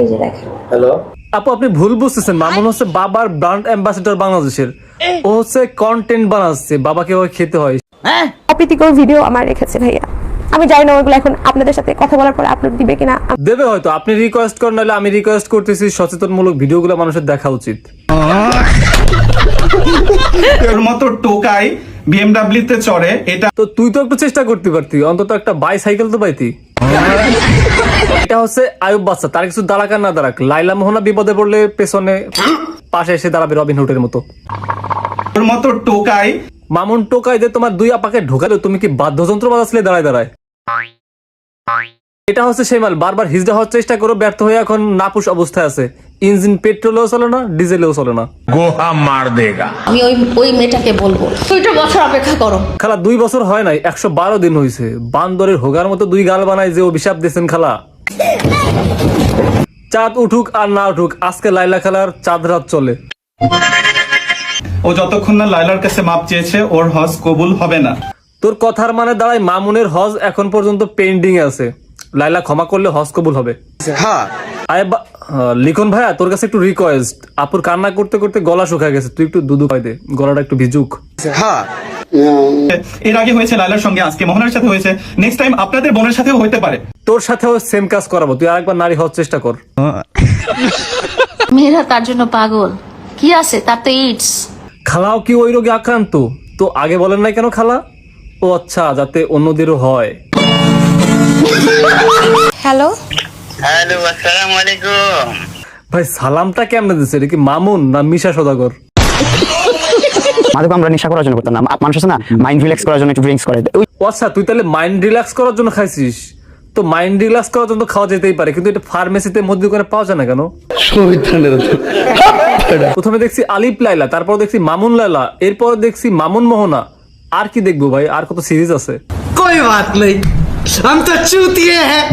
এই যে দেখেন। হ্যালো আপু, আপনি ভুল বুঝতেছেন। মামুন হচ্ছে বাবার ব্র্যান্ড অ্যাম্বাসেডর বাংলাদেশের। ও হচ্ছে কন্টেন্ট বানাচ্ছে, বাবাকে ওই খেতে হয়। অপ্রীতিকর ভিডিও আমার রেখেছে ভাইয়া। আমি জানি না ওগুলো এখন আপনাদের সাথে কথা বলার পরে আপলোড দিবে কিনা। দেবে হয়তো, আপনি রিকোয়েস্ট করেন, নাহলে আমি রিকোয়েস্ট করতেছি। সচেতনমূলক ভিডিওগুলো মানুষের দেখা উচিত। তোর মতো টোকাই বিএমডব্লিউ তে চড়ে, এটা তো তুই তো একটু চেষ্টা করতে পারতি, অন্তত একটা বাইসাইকেল তো পাইতি। এটা হচ্ছে আয়ুব বাচ্চা, তার কিছু দাঁড়াক আর না দাঁড়াক, লাইলা মোহনা বিপদে পড়লে পেছনে পাশে এসে দাঁড়াবে রবিন হুডের মতো। তোর মতো টোকাই মামুন টোকাই যে তোমার দুই আপাকে ঢোকালে তুমি কি বাদ্যযন্ত্র বাজাচ্ছিলে দাঁড়ায় দাঁড়ায়? এটা হচ্ছে সেই মাল, বারবার হিজড়া হওয়ার চেষ্টা করো, ব্যর্থ হয়ে এখন নাপুস অবস্থায় আছে। ইঞ্জিন পেট্রোলেও চলে না, ডিজেলেও চলে না। গোহা মার দেগা। আমি ওই মেয়েটাকে বলবো 2টা বছর অপেক্ষা করো। খালা 2 বছর হয় নাই, 112 দিন হয়েছে। বান্দরের হোগার মতো 2 গাল বানায় যে অভিশাপ দিয়েছেন খালা। চাঁদ উঠুক আর না উঠুক, আজকে লাইলা খালার চাঁদ রাত চলে। ও যতক্ষণ না লাইলার কাছে মাপ চেয়েছে ওর হজ কবুল হবে না। তোর কথার মানে দাঁড়ায় মামুনের হজ এখন পর্যন্ত পেন্ডিং আছে। লাইলা ক্ষমা করলে হজ কবুল হবে। লিখন ভাইয়া, তোর কাছে একটু রিকোয়েস্ট। আপুর কান্না করতে করতে গলা শুকায় গেছে, তুই একটু দুধু খাই দে, গলাটা একটু ভিজুক। এর আগে হয়েছে লাইলার সঙ্গে, আজকে মোহনার সাথে হয়েছে, নেক্সট টাইম আপনাদের বোনের সাথেও হতে পারে। তোর সাথেও সেম কাজ করাবো, তুই আরেকবার নারী হওয়ার চেষ্টা কর। মেয়েরা তার জন্য পাগল, কি আছে তার তো ইটস। খালাও কি ওই রোগে আক্রান্ত? তো আগে বলেন নাই কেন খালা? ও আচ্ছা, যাতে অন্যদেরও হয়। হ্যালো, হ্যালো, আসসালামু আলাইকুম। ভাই সালামটা কেমনে দিচ্ছে? এটা কি মামুন না মিশা সদাগর? মাদক আমরা নেশা করার জন্য করতাম না, মানুষ আছে না মাইন্ড রিল্যাক্স করার জন্য একটু ড্রিঙ্কস করে। ও আচ্ছা, তুই তাহলে মাইন্ড রিল্যাক্স করার জন্য খাইছিস? তো মাইন্ড রিল্যাক্স করার জন্য খাওয়া যেতেই পারে, কিন্তু এটা ফার্মেসিতে মধ্যে করে পাওয়া যায় না কেন? প্রথমে দেখছি আলিফ লাইলা, তারপর দেখছি মামুন লাইলা, এরপর দেখছি মামুন মোহনা। আর কি দেখবো ভাই? আর কত সিরিজ আছে। कोई बात नहीं, हम तो चूतिए हैं।